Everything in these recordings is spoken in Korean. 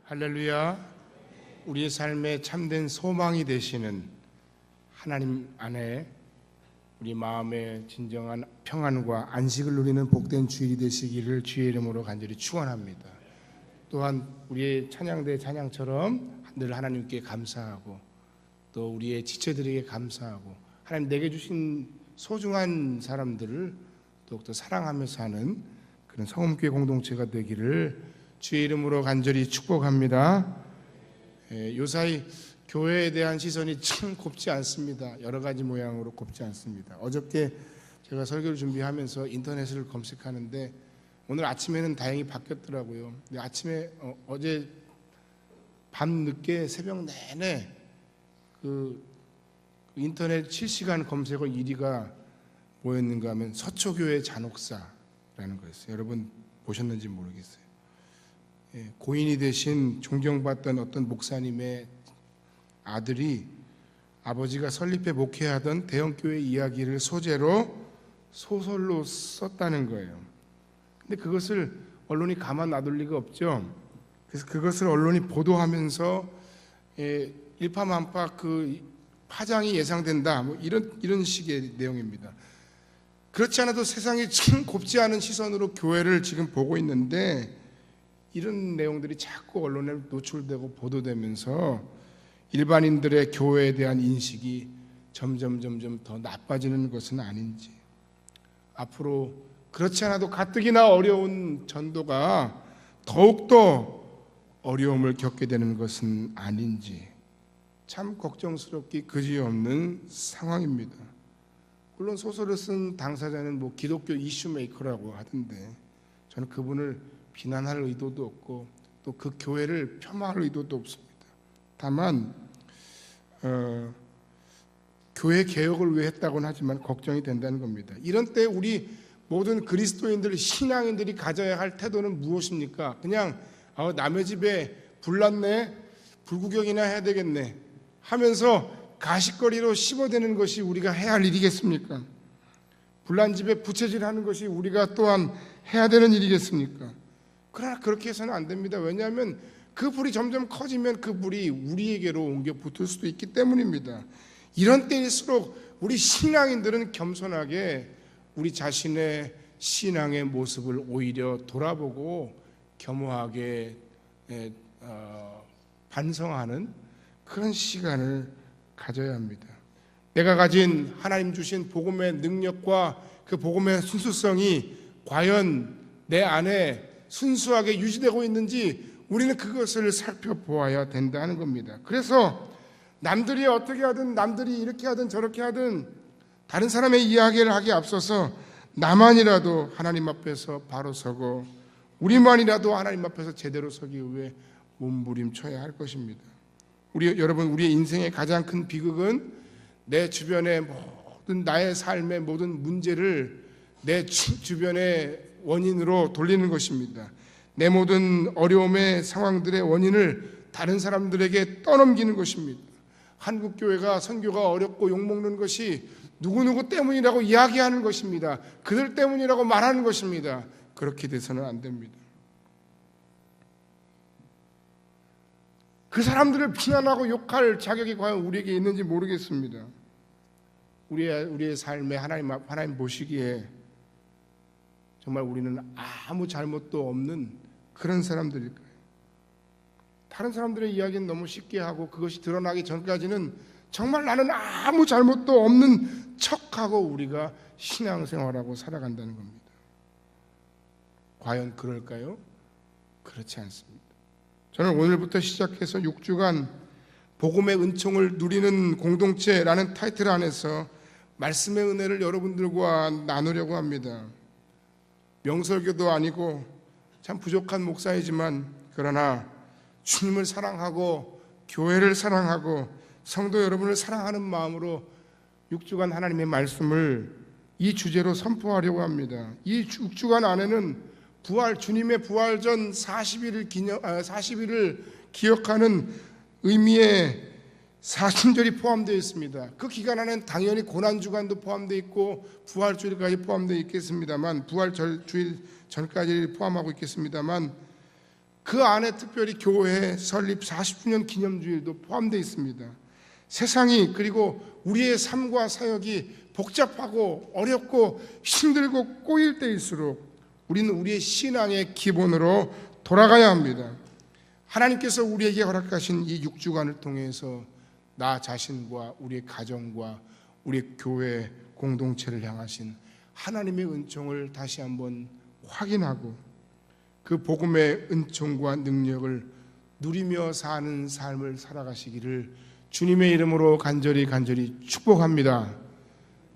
할렐루야. 우리의 삶에 참된 소망이 되시는 하나님 안에 우리 마음의 진정한 평안과 안식을 누리는 복된 주일이 되시기를 주의 이름으로 간절히 축원합니다. 또한 우리의 찬양대 찬양처럼 늘 하나님께 감사하고 또 우리의 지체들에게 감사하고 하나님 내게 주신 소중한 사람들을 더욱더 사랑하며 사는 그런 성음교회 공동체가 되기를 주의 이름으로 간절히 축복합니다. 요사이 교회에 대한 시선이 참 곱지 않습니다. 여러 가지 모양으로 곱지 않습니다. 어저께 제가 설교를 준비하면서 인터넷을 검색하는데 오늘 아침에는 다행히 바뀌었더라고요. 근데 아침에 어제 밤 늦게 새벽 내내 그 인터넷 실시간 검색어 1위가 뭐였는가 하면 서초교회 잔혹사라는 거였어요. 여러분 보셨는지 모르겠어요. 고인이 되신 존경받던 어떤 목사님의 아들이 아버지가 설립회 목회하던 대형교회 이야기를 소재로 소설로 썼다는 거예요. 근데 그것을 언론이 가만 놔둘 리가 없죠. 그래서 그것을 언론이 보도하면서 일파만파 그 파장이 예상된다, 뭐 이런 식의 내용입니다. 그렇지 않아도 세상이 참 곱지 않은 시선으로 교회를 지금 보고 있는데 이런 내용들이 자꾸 언론에 노출되고 보도되면서 일반인들의 교회에 대한 인식이 점점 더 나빠지는 것은 아닌지, 앞으로 그렇지 않아도 가뜩이나 어려운 전도가 더욱더 어려움을 겪게 되는 것은 아닌지 참 걱정스럽기 그지없는 상황입니다. 물론 소설을 쓴 당사자는 뭐 기독교 이슈 메이커라고 하던데 저는 그분을 비난할 의도도 없고 또 그 교회를 폄하할 의도도 없습니다. 다만 교회 개혁을 위해 했다고는 하지만 걱정이 된다는 겁니다. 이런 때 우리 모든 그리스도인들, 신앙인들이 가져야 할 태도는 무엇입니까? 그냥 남의 집에 불 났네, 불구경이나 해야 되겠네 하면서 가십거리로 씹어대는 것이 우리가 해야 할 일이겠습니까? 불난 집에 부채질하는 것이 우리가 또한 해야 되는 일이겠습니까? 그러나 그렇게 해서는 안 됩니다. 왜냐하면 그 불이 점점 커지면 그 불이 우리에게로 옮겨 붙을 수도 있기 때문입니다. 이런 때일수록 우리 신앙인들은 겸손하게 우리 자신의 신앙의 모습을 오히려 돌아보고 겸허하게 반성하는 그런 시간을 가져야 합니다. 내가 가진 하나님 주신 복음의 능력과 그 복음의 순수성이 과연 내 안에 순수하게 유지되고 있는지 우리는 그것을 살펴보아야 된다는 겁니다. 그래서 남들이 어떻게 하든 남들이 이렇게 하든 저렇게 하든 다른 사람의 이야기를 하기에 앞서서 나만이라도 하나님 앞에서 바로 서고 우리만이라도 하나님 앞에서 제대로 서기 위해 몸부림쳐야 할 것입니다. 여러분, 우리의 인생의 가장 큰 비극은 내 주변의 모든 나의 삶의 모든 문제를 내 주변의 원인으로 돌리는 것입니다. 내 모든 어려움의 상황들의 원인을 다른 사람들에게 떠넘기는 것입니다. 한국교회가 선교가 어렵고 욕먹는 것이 누구누구 때문이라고 이야기하는 것입니다. 그들 때문이라고 말하는 것입니다. 그렇게 돼서는 안 됩니다. 그 사람들을 비난하고 욕할 자격이 과연 우리에게 있는지 모르겠습니다. 우리의 삶에 하나님 보시기에 정말 우리는 아무 잘못도 없는 그런 사람들일까요? 다른 사람들의 이야기는 너무 쉽게 하고 그것이 드러나기 전까지는 정말 나는 아무 잘못도 없는 척하고 우리가 신앙생활하고 살아간다는 겁니다. 과연 그럴까요? 그렇지 않습니다. 저는 오늘부터 시작해서 6주간 복음의 은총을 누리는 공동체라는 타이틀 안에서 말씀의 은혜를 여러분들과 나누려고 합니다. 명설교도 아니고 참 부족한 목사이지만 그러나 주님을 사랑하고 교회를 사랑하고 성도 여러분을 사랑하는 마음으로 6주간 하나님의 말씀을 이 주제로 선포하려고 합니다. 이 6주간 안에는 주님의 부활 전 40일을 기억하는 의미의 사순절이 포함되어 있습니다. 그 기간 안에는 당연히 고난주간도 포함되어 있고 부활주일까지 포함되어 있겠습니다만 부활주일 전까지 포함하고 있겠습니다만 그 안에 특별히 교회 설립 40주년 기념주일도 포함되어 있습니다. 세상이 그리고 우리의 삶과 사역이 복잡하고 어렵고 힘들고 꼬일 때일수록 우리는 우리의 신앙의 기본으로 돌아가야 합니다. 하나님께서 우리에게 허락하신 이 6주간을 통해서 나 자신과 우리의 가정과 우리 교회 공동체를 향하신 하나님의 은총을 다시 한번 확인하고 그 복음의 은총과 능력을 누리며 사는 삶을 살아가시기를 주님의 이름으로 간절히 축복합니다.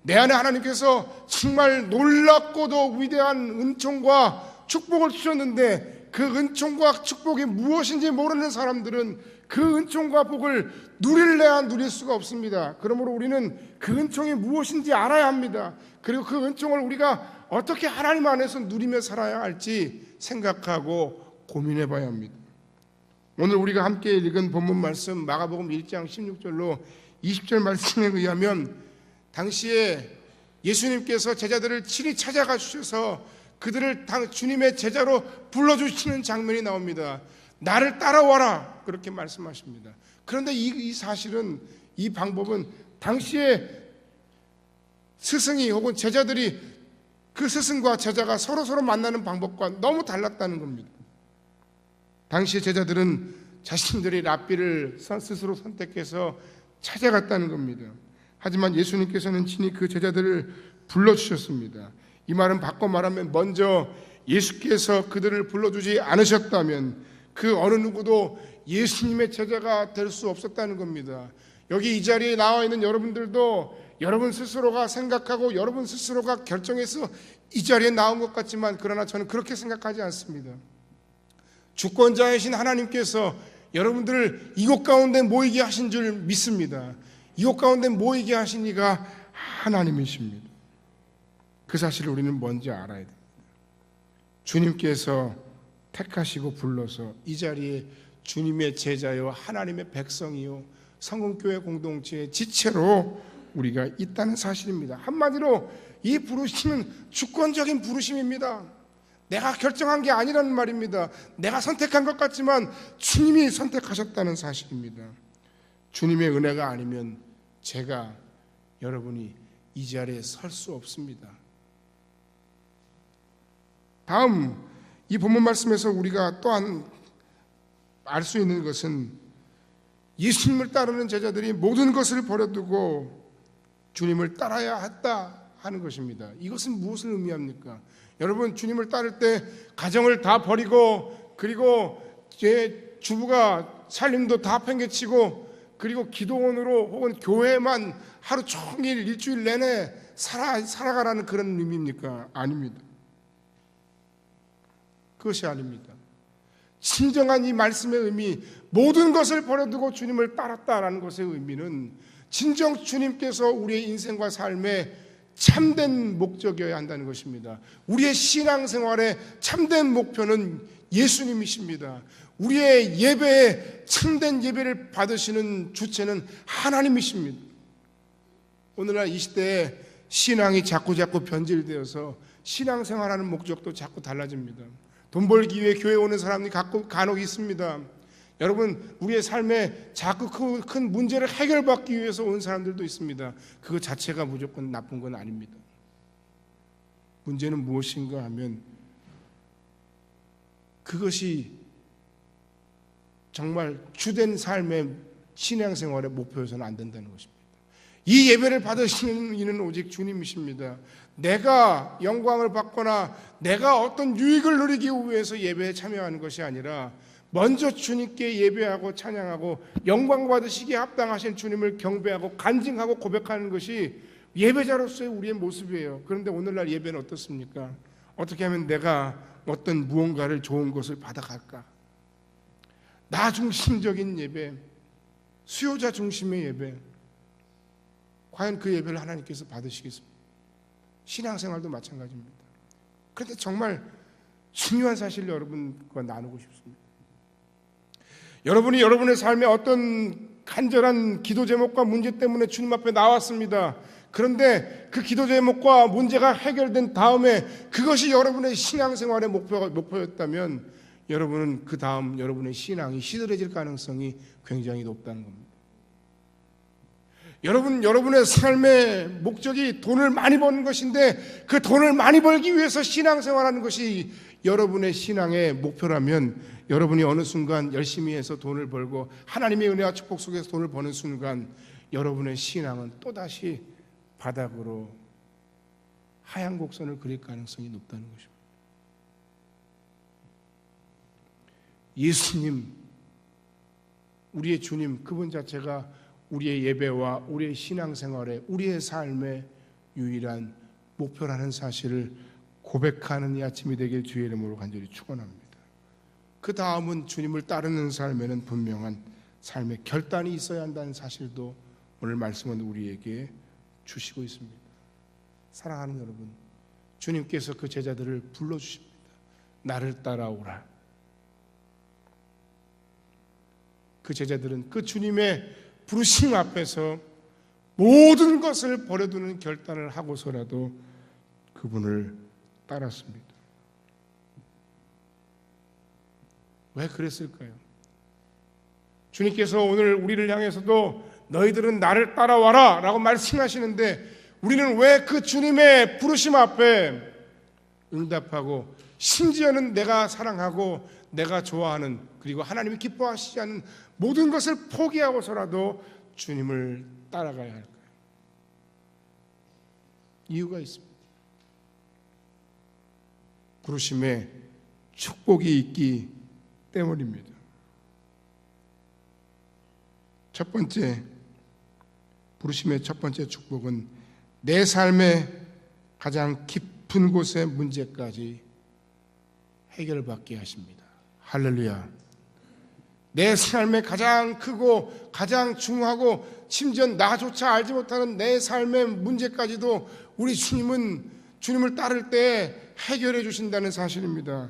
내 안에 하나님께서 정말 놀랍고도 위대한 은총과 축복을 주셨는데 그 은총과 축복이 무엇인지 모르는 사람들은 그 은총과 복을 누릴래야 누릴 수가 없습니다. 그러므로 우리는 그 은총이 무엇인지 알아야 합니다. 그리고 그 은총을 우리가 어떻게 하나님 안에서 누리며 살아야 할지 생각하고 고민해 봐야 합니다. 오늘 우리가 함께 읽은 본문 말씀 마가복음 1장 16절로 20절 말씀에 의하면 당시에 예수님께서 제자들을 친히 찾아가 주셔서 그들을 주님의 제자로 불러주시는 장면이 나옵니다. 나를 따라와라 그렇게 말씀하십니다. 그런데 이 사실은 이 방법은 당시에 스승이 혹은 제자들이 그 스승과 제자가 서로 만나는 방법과 너무 달랐다는 겁니다. 당시의 제자들은 자신들이 랍비를 스스로 선택해서 찾아갔다는 겁니다. 하지만 예수님께서는 친히 그 제자들을 불러주셨습니다. 이 말은 바꿔 말하면 먼저 예수께서 그들을 불러주지 않으셨다면 그 어느 누구도 예수님의 제자가 될 수 없었다는 겁니다. 여기 이 자리에 나와 있는 여러분들도 여러분 스스로가 생각하고 여러분 스스로가 결정해서 이 자리에 나온 것 같지만 그러나 저는 그렇게 생각하지 않습니다. 주권자이신 하나님께서 여러분들을 이곳 가운데 모이게 하신 줄 믿습니다. 이곳 가운데 모이게 하신 이가 하나님이십니다. 그 사실을 우리는 뭔지 알아야 됩니다. 주님께서 택하시고 불러서 이 자리에 주님의 제자요 하나님의 백성이요 성공교회 공동체의 지체로 우리가 있다는 사실입니다. 한마디로 이 부르심은 주권적인 부르심입니다. 내가 결정한 게 아니라는 말입니다. 내가 선택한 것 같지만 주님이 선택하셨다는 사실입니다. 주님의 은혜가 아니면 제가 여러분이 이 자리에 설 수 없습니다. 다음 이 본문 말씀에서 우리가 또한 알 수 있는 것은 예수님을 따르는 제자들이 모든 것을 버려두고 주님을 따라야 했다 하는 것입니다. 이것은 무엇을 의미합니까? 여러분 주님을 따를 때 가정을 다 버리고 그리고 제 주부가 살림도 다 팽개치고 그리고 기도원으로 혹은 교회만 하루 종일 일주일 내내 살아가라는 그런 의미입니까? 아닙니다. 그것이 아닙니다. 진정한 이 말씀의 의미, 모든 것을 버려두고 주님을 따랐다라는 것의 의미는 진정 주님께서 우리의 인생과 삶에 참된 목적이어야 한다는 것입니다. 우리의 신앙생활의 참된 목표는 예수님이십니다. 우리의 예배에 참된 예배를 받으시는 주체는 하나님이십니다. 오늘날 이 시대에 신앙이 자꾸 변질되어서 신앙생활하는 목적도 자꾸 달라집니다. 돈 벌기 위해 교회 오는 사람이 간혹 있습니다. 여러분 우리의 삶에 자꾸 큰 문제를 해결받기 위해서 온 사람들도 있습니다. 그거 자체가 무조건 나쁜 건 아닙니다. 문제는 무엇인가 하면 그것이 정말 주된 삶의 신앙생활의 목표여서는 안 된다는 것입니다. 이 예배를 받으시는 이는 오직 주님이십니다. 내가 영광을 받거나 내가 어떤 유익을 누리기 위해서 예배에 참여하는 것이 아니라 먼저 주님께 예배하고 찬양하고 영광 받으시기에 합당하신 주님을 경배하고 간증하고 고백하는 것이 예배자로서의 우리의 모습이에요. 그런데 오늘날 예배는 어떻습니까? 어떻게 하면 내가 어떤 무언가를 좋은 것을 받아갈까? 나 중심적인 예배, 수요자 중심의 예배, 과연 그 예배를 하나님께서 받으시겠습니까? 신앙생활도 마찬가지입니다. 그런데 정말 중요한 사실을 여러분과 나누고 싶습니다. 여러분이 여러분의 삶에 어떤 간절한 기도 제목과 문제 때문에 주님 앞에 나왔습니다. 그런데 그 기도 제목과 문제가 해결된 다음에 그것이 여러분의 신앙생활의 목표였다면 여러분은 그 다음 여러분의 신앙이 시들해질 가능성이 굉장히 높다는 겁니다. 여러분의 삶의 목적이 돈을 많이 버는 것인데 그 돈을 많이 벌기 위해서 신앙생활하는 것이 여러분의 신앙의 목표라면 여러분이 어느 순간 열심히 해서 돈을 벌고 하나님의 은혜와 축복 속에서 돈을 버는 순간 여러분의 신앙은 또다시 바닥으로 하얀 곡선을 그릴 가능성이 높다는 것입니다. 예수님, 우리의 주님, 그분 자체가 우리의 예배와 우리의 신앙생활에 우리의 삶의 유일한 목표라는 사실을 고백하는 이 아침이 되길 주의 이름으로 간절히 축원합니다. 그 다음은 주님을 따르는 삶에는 분명한 삶의 결단이 있어야 한다는 사실도 오늘 말씀은 우리에게 주시고 있습니다. 사랑하는 여러분, 주님께서 그 제자들을 불러주십니다. 나를 따라오라. 그 제자들은 그 주님의 부르심 앞에서 모든 것을 버려두는 결단을 하고서라도 그분을 따랐습니다. 왜 그랬을까요? 주님께서 오늘 우리를 향해서도 너희들은 나를 따라와라 라고 말씀하시는데 우리는 왜 그 주님의 부르심 앞에 응답하고 심지어는 내가 사랑하고 내가 좋아하는 그리고 하나님이 기뻐하시지 않는 모든 것을 포기하고서라도 주님을 따라가야 할까요? 이유가 있습니다. 부르심에 축복이 있기 때문입니다. 첫 번째, 부르심의 첫 번째 축복은 내 삶의 가장 깊은 곳의 문제까지 해결받게 하십니다. 할렐루야. 내 삶의 가장 크고 가장 중요하고 심지어 나조차 알지 못하는 내 삶의 문제까지도 우리 주님은 주님을 따를 때 해결해 주신다는 사실입니다.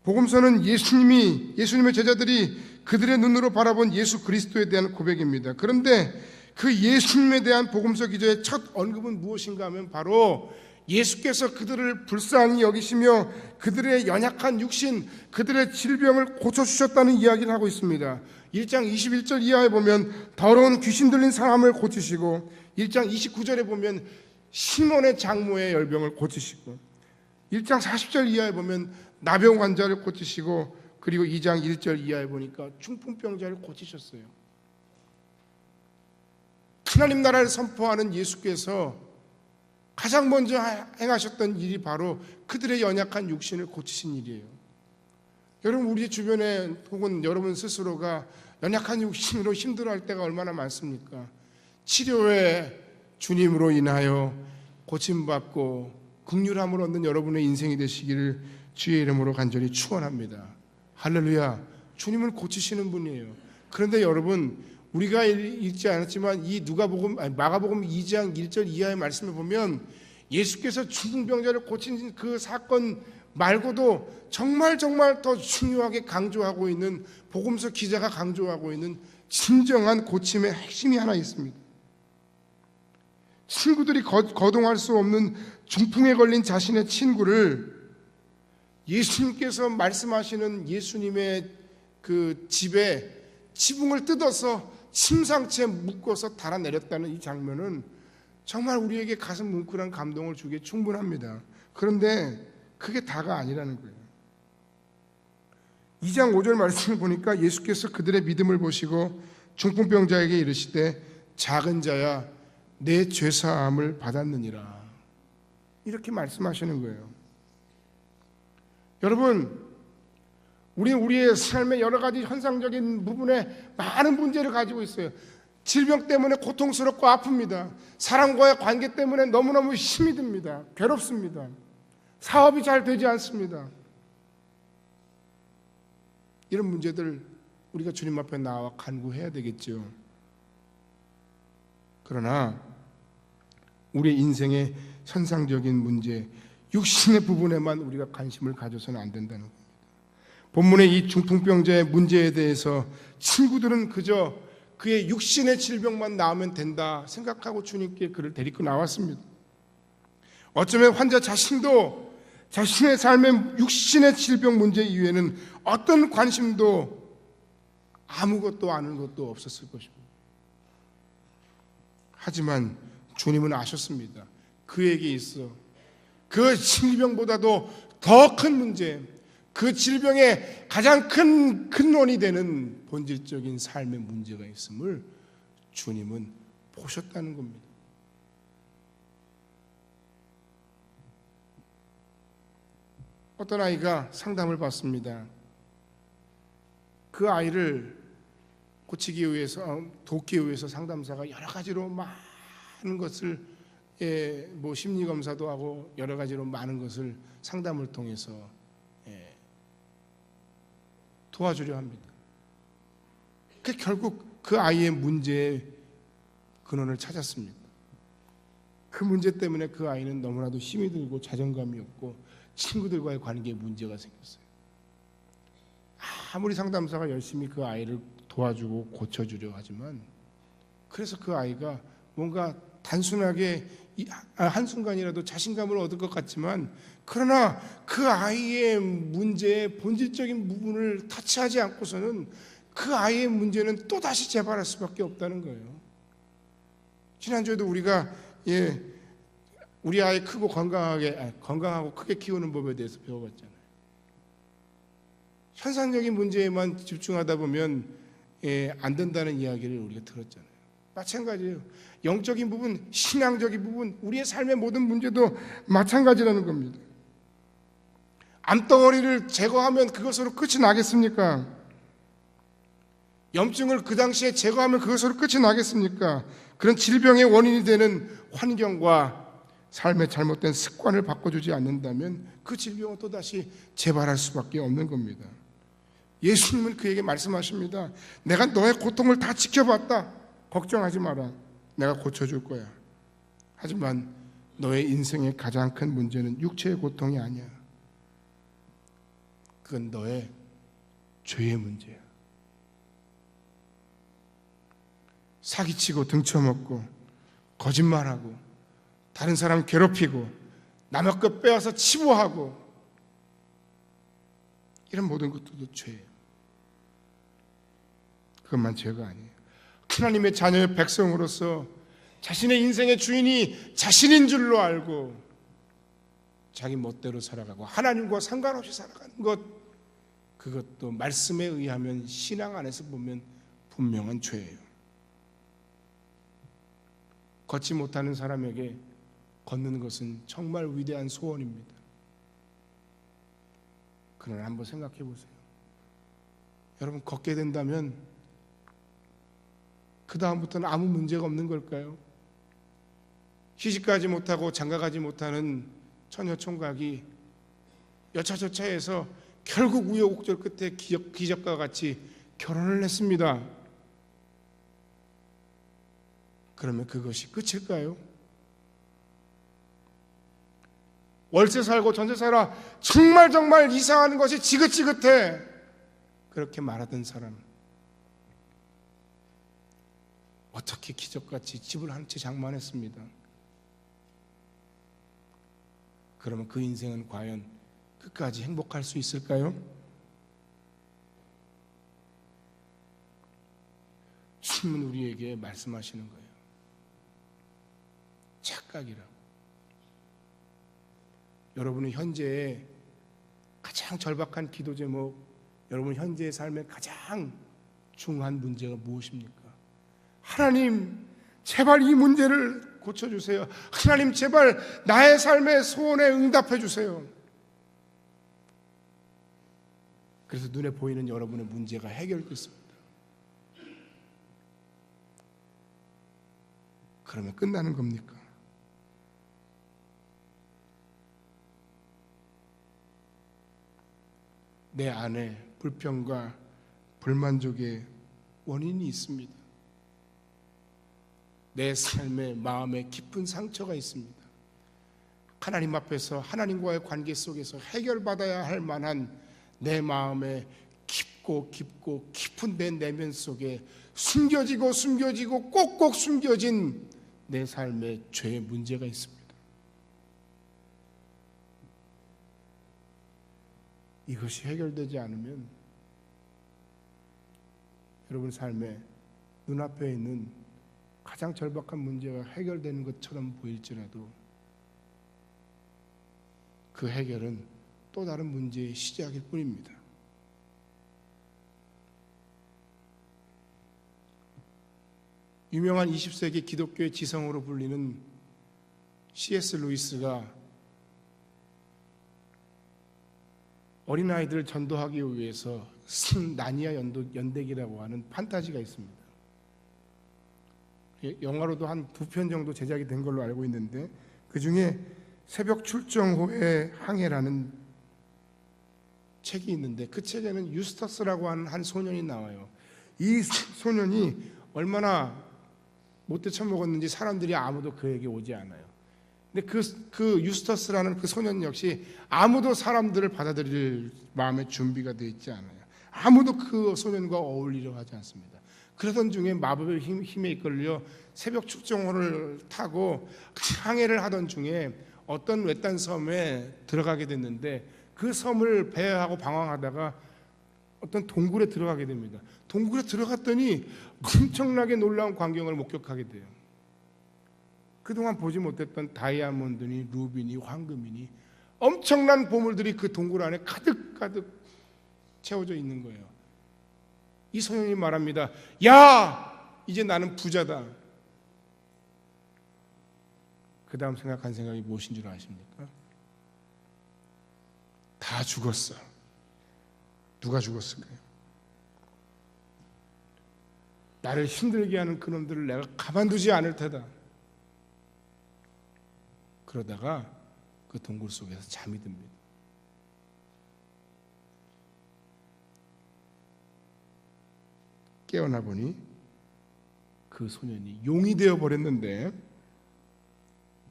복음서는 예수님의 제자들이 그들의 눈으로 바라본 예수 그리스도에 대한 고백입니다. 그런데 그 예수님에 대한 복음서 기자의 첫 언급은 무엇인가 하면 바로 예수께서 그들을 불쌍히 여기시며 그들의 연약한 육신, 그들의 질병을 고쳐주셨다는 이야기를 하고 있습니다. 1장 21절 이하에 보면 더러운 귀신 들린 사람을 고치시고 1장 29절에 보면 시몬의 장모의 열병을 고치시고 1장 40절 이하에 보면 나병 환자를 고치시고 그리고 2장 1절 이하에 보니까 중풍병자를 고치셨어요. 하나님 나라를 선포하는 예수께서 가장 먼저 행하셨던 일이 바로 그들의 연약한 육신을 고치신 일이에요. 여러분 우리 주변에 혹은 여러분 스스로가 연약한 육신으로 힘들어할 때가 얼마나 많습니까? 치료에 주님으로 인하여 고침받고 긍휼함을 얻는 여러분의 인생이 되시기를 주의 이름으로 간절히 축원합니다. 할렐루야. 주님은 고치시는 분이에요. 그런데 여러분 우리가 읽지 않았지만 이 마가복음 2장 1절 이하의 말씀을 보면 예수께서 중풍병자를 고친 그 사건 말고도 정말 더 중요하게 강조하고 있는 복음서 기자가 강조하고 있는 진정한 고침의 핵심이 하나 있습니다. 친구들이 거동할 수 없는 중풍에 걸린 자신의 친구를 예수님께서 말씀하시는 예수님의 그 집에 지붕을 뜯어서 침상채 묶어서 달아내렸다는 이 장면은 정말 우리에게 가슴 뭉클한 감동을 주기에 충분합니다. 그런데 그게 다가 아니라는 거예요. 2장 5절 말씀을 보니까 예수께서 그들의 믿음을 보시고 중풍병자에게 이르시되 작은 자야 내 죄사함을 받았느니라 이렇게 말씀하시는 거예요. 여러분 우리는 우리의 삶의 여러 가지 현상적인 부분에 많은 문제를 가지고 있어요. 질병 때문에 고통스럽고 아픕니다. 사람과의 관계 때문에 너무너무 힘이 듭니다. 괴롭습니다. 사업이 잘 되지 않습니다. 이런 문제들 우리가 주님 앞에 나와 간구해야 되겠죠. 그러나 우리 인생의 현상적인 문제, 육신의 부분에만 우리가 관심을 가져서는 안 된다는 겁니다. 본문의 이 중풍병자의 문제에 대해서 친구들은 그저 그의 육신의 질병만 나으면 된다 생각하고 주님께 그를 데리고 나왔습니다. 어쩌면 환자 자신도 자신의 삶의 육신의 질병 문제 이외에는 어떤 관심도 아무것도 아는 것도 없었을 것입니다. 하지만 주님은 아셨습니다. 그에게 있어 그 질병보다도 더 큰 문제, 그 질병의 가장 큰 근원이 되는 본질적인 삶의 문제가 있음을 주님은 보셨다는 겁니다. 어떤 아이가 상담을 받습니다. 그 아이를 고치기 위해서, 돕기 위해서 상담사가 여러 가지로 많은 것을 심리 검사도 하고 여러 가지로 많은 것을 상담을 통해서 도와주려 합니다. 결국 그 아이의 문제의 근원을 찾았습니다. 그 문제 때문에 그 아이는 너무나도 힘이 들고 자존감이 없고 친구들과의 관계에 문제가 생겼어요. 아무리 상담사가 열심히 그 아이를 도와주고 고쳐주려 하지만, 그래서 그 아이가 뭔가 단순하게 한순간이라도 자신감을 얻을 것 같지만, 그러나 그 아이의 문제의 본질적인 부분을 터치하지 않고서는 그 아이의 문제는 또다시 재발할 수밖에 없다는 거예요. 지난주에도 우리가 우리 아이 크고 건강하고 크게 키우는 법에 대해서 배워봤잖아요. 현상적인 문제에만 집중하다 보면 안 된다는 이야기를 우리가 들었잖아요. 마찬가지예요. 영적인 부분, 신앙적인 부분, 우리의 삶의 모든 문제도 마찬가지라는 겁니다. 암덩어리를 제거하면 그것으로 끝이 나겠습니까? 염증을 그 당시에 제거하면 그것으로 끝이 나겠습니까? 그런 질병의 원인이 되는 환경과 삶의 잘못된 습관을 바꿔주지 않는다면 그 질병은 또다시 재발할 수밖에 없는 겁니다. 예수님은 그에게 말씀하십니다. 내가 너의 고통을 다 지켜봤다. 걱정하지 마라. 내가 고쳐줄 거야. 하지만 너의 인생의 가장 큰 문제는 육체의 고통이 아니야. 그건 너의 죄의 문제야. 사기치고 등쳐먹고 거짓말하고 다른 사람 괴롭히고 남의 것 빼앗아 치부하고 이런 모든 것들도 죄예요. 그것만 죄가 아니에요. 하나님의 자녀의 백성으로서 자신의 인생의 주인이 자신인 줄로 알고 자기 멋대로 살아가고 하나님과 상관없이 살아가는 것, 그것도 말씀에 의하면 신앙 안에서 보면 분명한 죄예요. 걷지 못하는 사람에게 걷는 것은 정말 위대한 소원입니다. 그러나 한번 생각해 보세요. 여러분, 걷게 된다면 그 다음부터는 아무 문제가 없는 걸까요? 시집가지 못하고 장가가지 못하는 처녀 총각이 여차저차해서 결국 우여곡절 끝에 기적과 같이 결혼을 했습니다. 그러면 그것이 끝일까요? 월세 살고 전세 살아 정말 이상한 것이 지긋지긋해, 그렇게 말하던 사람 어떻게 기적같이 집을 한 채 장만했습니다. 그러면 그 인생은 과연 끝까지 행복할 수 있을까요? 주님은 우리에게 말씀하시는 거예요. 착각이라고. 여러분의 현재의 가장 절박한 기도 제목, 여러분 현재의 삶의 가장 중요한 문제가 무엇입니까? 하나님, 제발 이 문제를 고쳐주세요. 하나님, 제발 나의 삶의 소원에 응답해 주세요. 그래서 눈에 보이는 여러분의 문제가 해결됐습니다. 그러면 끝나는 겁니까? 내 안에 불평과 불만족의 원인이 있습니다. 내 삶의 마음에 깊은 상처가 있습니다. 하나님 앞에서 하나님과의 관계 속에서 해결받아야 할 만한 내 마음의 깊고 깊은 내 내면 속에 숨겨지고 꼭꼭 숨겨진 내 삶의 죄의 문제가 있습니다. 이것이 해결되지 않으면 여러분 삶에 눈앞에 있는 가장 절박한 문제가 해결되는 것처럼 보일지라도 그 해결은 또 다른 문제의 시작일 뿐입니다. 유명한 20세기 기독교의 지성으로 불리는 C.S. 루이스가 어린아이들을 전도하기 위해서 쓴 나니아 연대기라고 하는 판타지가 있습니다. 영화로도 한 2편 정도 제작이 된 걸로 알고 있는데 그 중에 새벽 출정호의 항해라는 책이 있는데 그 책에는 유스터스라고 하는 한 소년이 나와요. 이 소년이 얼마나 못돼 처먹었는지 사람들이 아무도 그에게 오지 않아요. 근데 그 유스터스라는 그 소년 역시 아무도 사람들을 받아들일 마음의 준비가 되어 있지 않아요. 아무도 그 소년과 어울리려 하지 않습니다. 그러던 중에 마법의 힘에 이끌려 새벽 축정호를 타고 항해를 하던 중에 어떤 외딴 섬에 들어가게 됐는데 그 섬을 배회하고 방황하다가 어떤 동굴에 들어가게 됩니다. 동굴에 들어갔더니 엄청나게 놀라운 광경을 목격하게 돼요. 그동안 보지 못했던 다이아몬드니 루비니 황금이니 엄청난 보물들이 그 동굴 안에 가득가득 채워져 있는 거예요. 이 소년이 말합니다. 야, 이제 나는 부자다. 그 다음 생각한 생각이 무엇인 줄 아십니까? 다 죽었어. 누가 죽었을까요? 나를 힘들게 하는 그놈들을 내가 가만두지 않을 테다. 그러다가 그 동굴 속에서 잠이 듭니다. 깨어나 보니 그 소년이 용이 되어 버렸는데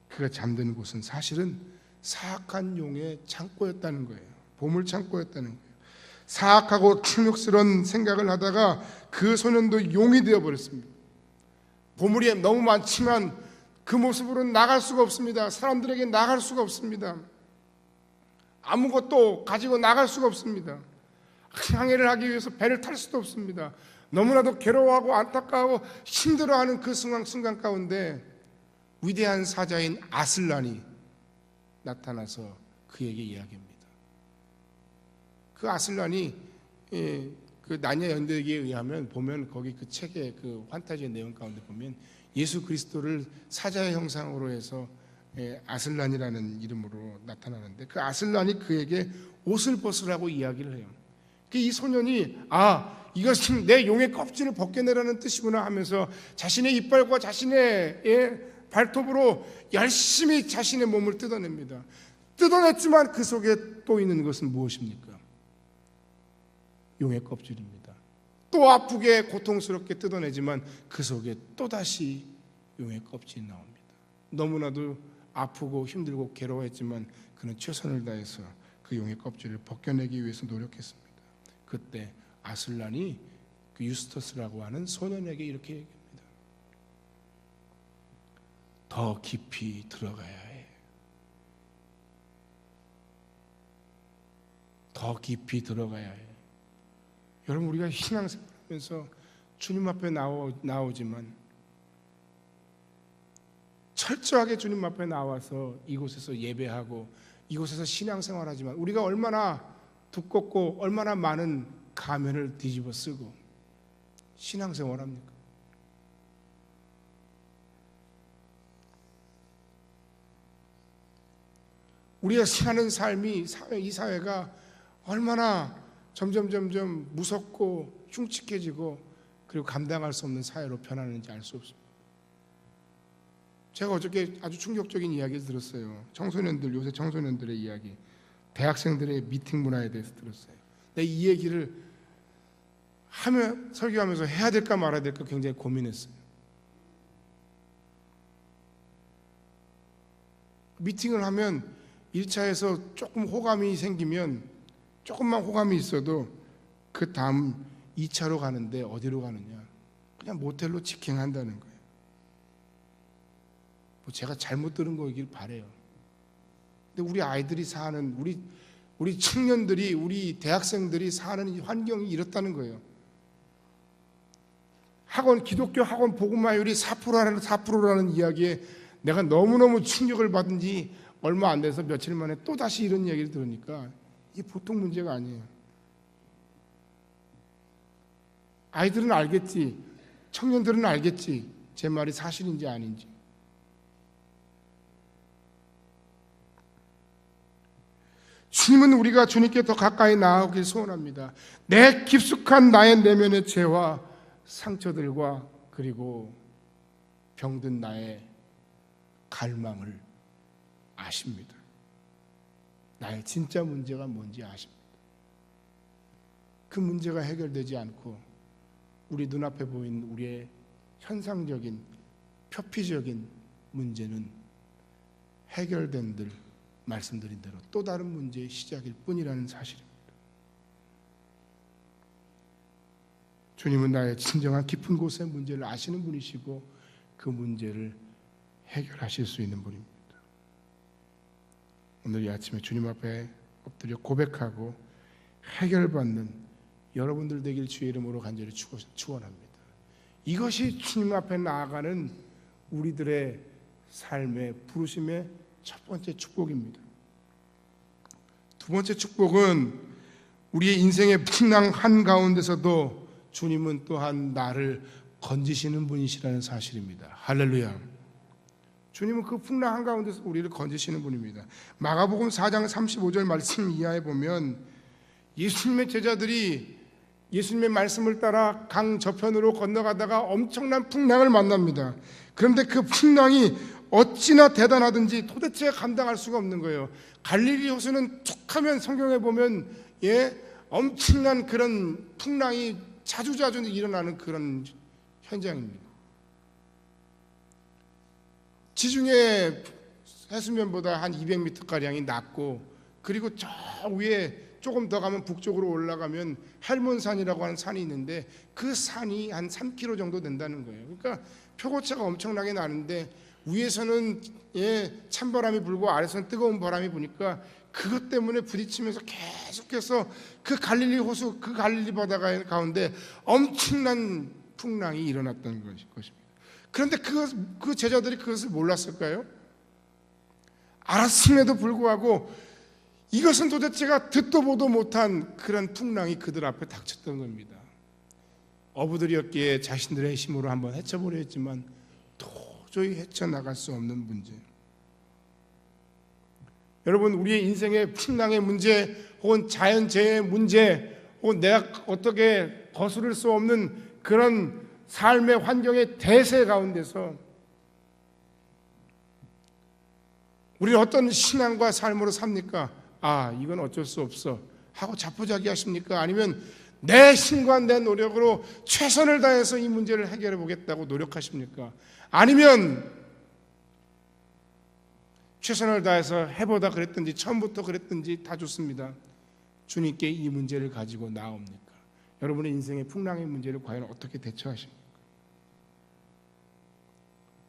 그가 잠드는 곳은 사실은 사악한 용의 창고였다는 거예요. 보물 창고였다는 거예요. 사악하고 탐욕스러운 생각을 하다가 그 소년도 용이 되어 버렸습니다. 보물이 너무 많지만 그 모습으로는 나갈 수가 없습니다. 사람들에게 나갈 수가 없습니다. 아무것도 가지고 나갈 수가 없습니다. 항해를 하기 위해서 배를 탈 수도 없습니다. 너무나도 괴로워하고 안타까워 힘들어하는 그 순간 가운데 위대한 사자인 아슬란이 나타나서 그에게 이야기합니다. 그 아슬란이 그 나니아 연대기에 의하면 보면 거기 그 책의 그 판타지의 내용 가운데 보면 예수 그리스도를 사자의 형상으로 해서 아슬란이라는 이름으로 나타나는데 그 아슬란이 그에게 옷을 벗으라고 이야기를 해요. 이 소년이 이것은 내 용의 껍질을 벗겨내라는 뜻이구나 하면서 자신의 이빨과 자신의 발톱으로 열심히 자신의 몸을 뜯어냅니다. 뜯어냈지만 그 속에 또 있는 것은 무엇입니까? 용의 껍질입니다. 또 아프게 고통스럽게 뜯어내지만 그 속에 또다시 용의 껍질이 나옵니다. 너무나도 아프고 힘들고 괴로워했지만 그는 최선을 다해서 그 용의 껍질을 벗겨내기 위해서 노력했습니다. 그때 아슬란이 그 유스터스라고 하는 소년에게 이렇게 얘기합니다. 더 깊이 들어가야 해. 더 깊이 들어가야 해. 여러분, 우리가 신앙생활하면서 주님 앞에 나오지만 철저하게 주님 앞에 나와서 이곳에서 예배하고 이곳에서 신앙생활하지만 우리가 얼마나 두껍고 얼마나 많은 가면을 뒤집어 쓰고 신앙생활합니까? 우리가 사는 삶이 이 사회가 얼마나 점점 무섭고 흉측해지고 그리고 감당할 수 없는 사회로 변하는지 알 수 없습니다. 제가 어저께 아주 충격적인 이야기를 들었어요. 요새 청소년들의 이야기, 대학생들의 미팅 문화에 대해서 들었어요. 근데 이 얘기를 설교하면서 해야 될까 말아야 될까 굉장히 고민했어요. 미팅을 하면 1차에서 조금 호감이 생기면 조금만 호감이 있어도 그 다음 2차로 가는데 어디로 가느냐? 그냥 모텔로 직행한다는 거예요. 제가 잘못 들은 거이길 바래요. 근데 우리 아이들이 사는 우리 청년들이, 우리 대학생들이 사는 환경이 이렇다는 거예요. 기독교 학원 복음화율이 4%라는 이야기에 내가 너무너무 충격을 받은 지 얼마 안 돼서 며칠 만에 또다시 이런 이야기를 들으니까 이게 보통 문제가 아니에요. 아이들은 알겠지, 청년들은 알겠지, 제 말이 사실인지 아닌지. 주님은 우리가 주님께 더 가까이 나아오길 소원합니다. 내 깊숙한 나의 내면의 죄와 상처들과 그리고 병든 나의 갈망을 아십니다. 나의 진짜 문제가 뭔지 아십니다. 그 문제가 해결되지 않고 우리 눈앞에 보이는 우리의 현상적인 표피적인 문제는 해결된 들 말씀드린 대로 또 다른 문제의 시작일 뿐이라는 사실입니다. 주님은 나의 진정한 깊은 곳의 문제를 아시는 분이시고 그 문제를 해결하실 수 있는 분입니다. 오늘 이 아침에 주님 앞에 엎드려 고백하고 해결받는 여러분들 되길 주의 이름으로 간절히 축원합니다. 이것이 주님 앞에 나아가는 우리들의 삶의 부르심의 첫 번째 축복입니다. 두 번째 축복은 우리의 인생의 풍랑 한가운데서도 주님은 또한 나를 건지시는 분이시라는 사실입니다. 할렐루야. 주님은 그 풍랑 한가운데서 우리를 건지시는 분입니다. 마가복음 4장 35절 말씀 이하에 보면 예수님의 제자들이 예수님의 말씀을 따라 강 저편으로 건너가다가 엄청난 풍랑을 만납니다. 그런데 그 풍랑이 어찌나 대단하든지 도대체 감당할 수가 없는 거예요. 갈릴리 호수는 툭하면 성경에 보면 엄청난 그런 풍랑이 자주자주 일어나는 그런 현장입니다. 지중해 해수면보다 한 200m가량이 낮고 그리고 저 위에 조금 더 가면 북쪽으로 올라가면 헬몬산이라고 하는 산이 있는데 그 산이 한 3km 정도 된다는 거예요. 그러니까 표고차가 엄청나게 나는데 위에서는 찬바람이 불고 아래서는 뜨거운 바람이 부니까 그것 때문에 부딪히면서 계속해서 그 갈릴리 호수, 그 갈릴리 바다 가운데 엄청난 풍랑이 일어났던 것입니다. 그런데 그 제자들이 그것을 몰랐을까요? 알았음에도 불구하고 이것은 도대체가 듣도 보도 못한 그런 풍랑이 그들 앞에 닥쳤던 겁니다. 어부들이었기에 자신들의 힘으로 한번 헤쳐보려 했지만 도저히 헤쳐나갈 수 없는 문제. 여러분, 우리의 인생의 풍랑의 문제 혹은 자연재해의 문제 혹은 내가 어떻게 거스를 수 없는 그런 삶의 환경의 대세 가운데서 우리는 어떤 신앙과 삶으로 삽니까? 이건 어쩔 수 없어 하고 자포자기 하십니까? 아니면 내 힘과 내 노력으로 최선을 다해서 이 문제를 해결해 보겠다고 노력하십니까? 아니면 최선을 다해서 해보다 그랬든지 처음부터 그랬든지 다 좋습니다. 주님께 이 문제를 가지고 나옵니까? 여러분의 인생의 풍랑의 문제를 과연 어떻게 대처하십니까?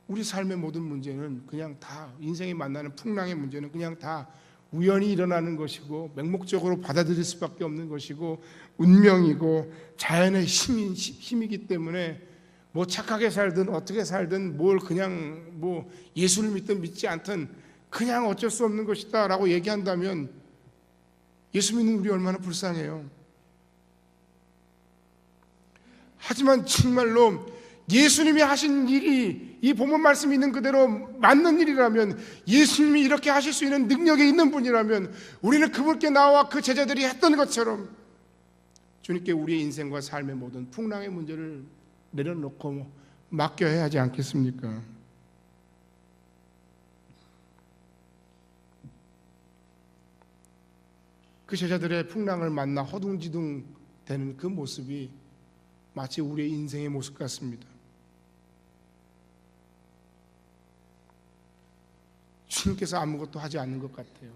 우리 삶의 모든 문제는 그냥 다 인생이 만나는 풍랑의 문제는 그냥 다 우연히 일어나는 것이고 맹목적으로 받아들일 수밖에 없는 것이고 운명이고 자연의 힘이기 때문에 뭐 착하게 살든 어떻게 살든 뭘 그냥 뭐 예수를 믿든 믿지 않든 그냥 어쩔 수 없는 것이다 라고 얘기한다면 예수 믿는 우리 얼마나 불쌍해요. 하지만 정말로 예수님이 하신 일이 이 본문 말씀이 있는 그대로 맞는 일이라면, 예수님이 이렇게 하실 수 있는 능력이 있는 분이라면 우리는 그분께 나와 그 제자들이 했던 것처럼 주님께 우리의 인생과 삶의 모든 풍랑의 문제를 내려놓고 맡겨야 하지 않겠습니까? 그 제자들의 풍랑을 만나 허둥지둥 되는 그 모습이 마치 우리의 인생의 모습 같습니다. 주님께서 아무것도 하지 않는 것 같아요.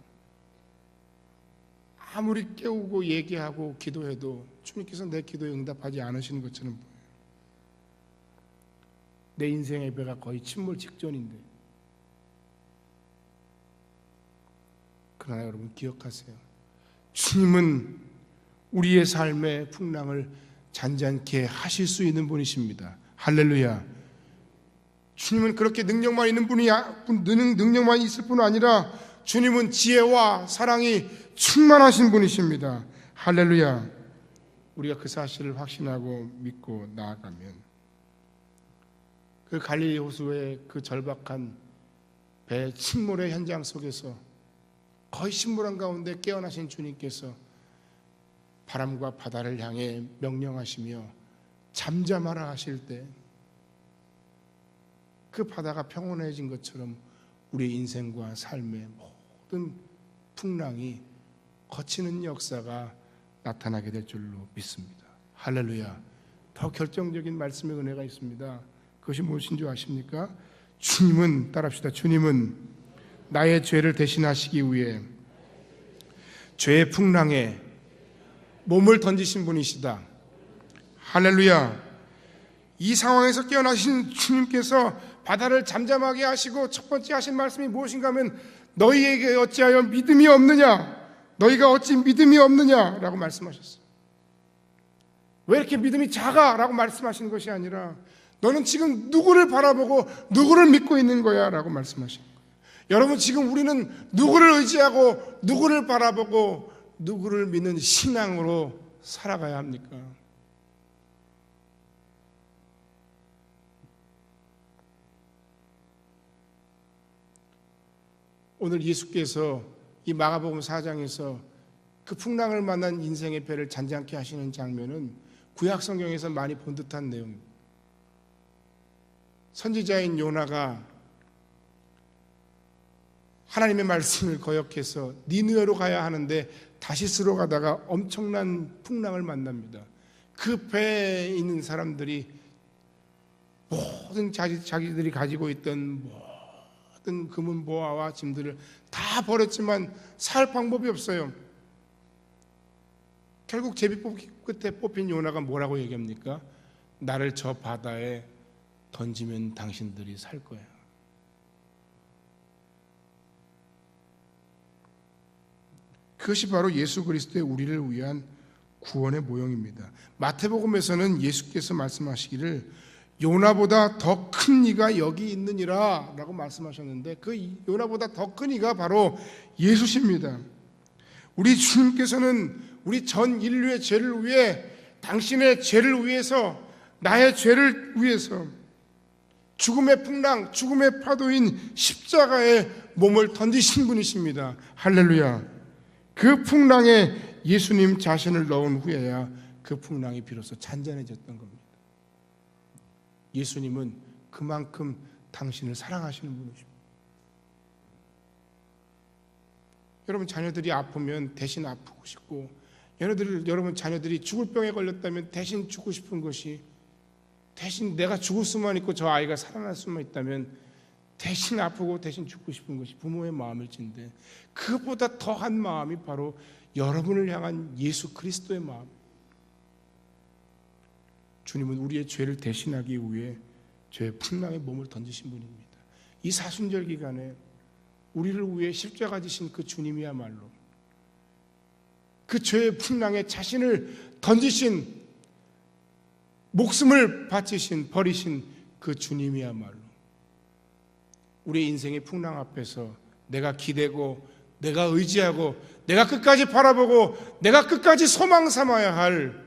아무리 깨우고 얘기하고 기도해도 주님께서 내 기도에 응답하지 않으시는 것처럼 보여요. 내 인생의 배가 거의 침몰 직전인데, 그러나 여러분 기억하세요. 주님은 우리의 삶의 풍랑을 잔잔케 하실 수 있는 분이십니다. 할렐루야. 주님은 그렇게 능력만 있는 능력만 있을 뿐 아니라 주님은 지혜와 사랑이 충만하신 분이십니다. 할렐루야. 우리가 그 사실을 확신하고 믿고 나아가면 그 갈릴리 호수의 그 절박한 배 침몰의 현장 속에서 거의 침몰한 가운데 깨어나신 주님께서 바람과 바다를 향해 명령하시며 잠잠하라 하실 때 그 바다가 평온해진 것처럼 우리 인생과 삶의 모든 풍랑이 거치는 역사가 나타나게 될 줄로 믿습니다. 할렐루야. 더 결정적인 말씀의 은혜가 있습니다. 그것이 무엇인 줄 아십니까? 주님은, 따라합시다. 주님은 나의 죄를 대신하시기 위해 죄의 풍랑에 몸을 던지신 분이시다. 할렐루야. 이 상황에서 깨어나신 주님께서 바다를 잠잠하게 하시고 첫 번째 하신 말씀이 무엇인가 하면 너희에게 어찌하여 믿음이 없느냐, 너희가 어찌 믿음이 없느냐 라고 말씀하셨어요. 왜 이렇게 믿음이 작아? 라고 말씀하시는 것이 아니라 너는 지금 누구를 바라보고 누구를 믿고 있는 거야? 라고 말씀하시는 거예요. 여러분, 지금 우리는 누구를 의지하고 누구를 바라보고 누구를 믿는 신앙으로 살아가야 합니까? 오늘 예수께서 이 마가복음 4장에서 그 풍랑을 만난 인생의 배를 잔잔케 하시는 장면은 구약 성경에서 많이 본 듯한 내용입니다. 선지자인 요나가 하나님의 말씀을 거역해서 니느웨로 가야 하는데 다시스로 가다가 엄청난 풍랑을 만납니다. 그 배에 있는 사람들이 모든 자기들이 가지고 있던 모든 금은 보화와 짐들을 다 버렸지만 살 방법이 없어요. 결국 제비뽑기 끝에 뽑힌 요나가 뭐라고 얘기합니까? 나를 저 바다에 던지면 당신들이 살 거야. 그것이 바로 예수 그리스도의 우리를 위한 구원의 모형입니다. 마태복음에서는 예수께서 말씀하시기를 요나보다 더 큰 이가 여기 있느니라 라고 말씀하셨는데 그 요나보다 더 큰 이가 바로 예수십니다. 우리 주님께서는 우리 전 인류의 죄를 위해, 당신의 죄를 위해서, 나의 죄를 위해서 죽음의 풍랑, 죽음의 파도인 십자가에 몸을 던지신 분이십니다. 할렐루야. 그 풍랑에 예수님 자신을 넣은 후에야 그 풍랑이 비로소 잔잔해졌던 겁니다. 예수님은 그만큼 당신을 사랑하시는 분이십니다. 여러분, 자녀들이 아프면 대신 아프고 싶고, 여러분 자녀들이 죽을 병에 걸렸다면 대신 죽고 싶은 것이, 대신 내가 죽을 수만 있고 저 아이가 살아날 수만 있다면 대신 아프고 대신 죽고 싶은 것이 부모의 마음일진데, 그것보다 더한 마음이 바로 여러분을 향한 예수 그리스도의 마음. 주님은 우리의 죄를 대신하기 위해 죄의 풍랑에 몸을 던지신 분입니다. 이 사순절 기간에 우리를 위해 십자가 지신 그 주님이야말로, 그 죄의 풍랑에 자신을 던지신, 목숨을 바치신, 버리신 그 주님이야말로 우리의 인생의 풍랑 앞에서 내가 기대고, 내가 의지하고, 내가 끝까지 바라보고, 내가 끝까지 소망 삼아야 할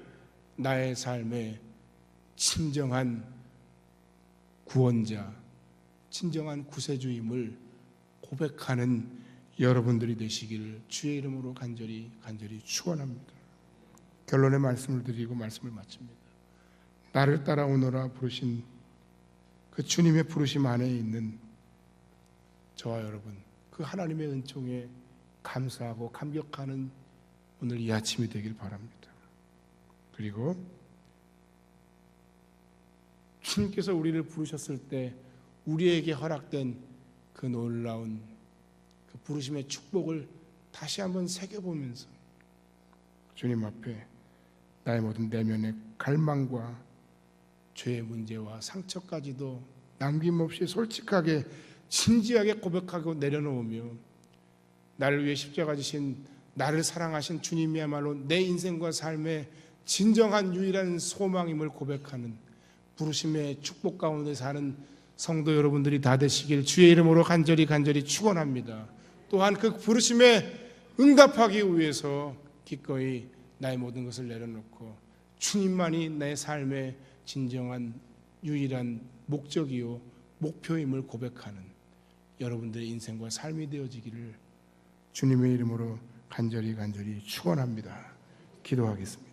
나의 삶의 진정한 구원자, 진정한 구세주임을 고백하는 여러분들이 되시기를 주의 이름으로 간절히 축원합니다. 결론의 말씀을 드리고 말씀을 마칩니다. 나를 따라오너라 부르신 그 주님의 부르심 안에 있는 저와 여러분, 그 하나님의 은총에 감사하고 감격하는 오늘 이 아침이 되길 바랍니다. 그리고 주님께서 우리를 부르셨을 때 우리에게 허락된 그 놀라운 그 부르심의 축복을 다시 한번 새겨보면서 주님 앞에 나의 모든 내면의 갈망과 죄의 문제와 상처까지도 남김없이 솔직하게 진지하게 고백하고 내려놓으며 나를 위해 십자가 지신 나를 사랑하신 주님이야말로 내 인생과 삶의 진정한 유일한 소망임을 고백하는 부르심의 축복 가운데 사는 성도 여러분들이 다 되시길 주의 이름으로 간절히 축원합니다. 또한 그 부르심에 응답하기 위해서 기꺼이 나의 모든 것을 내려놓고 주님만이 내 삶의 진정한 유일한 목적이요 목표임을 고백하는 여러분들의 인생과 삶이 되어지기를 주님의 이름으로 간절히 축원합니다. 기도하겠습니다.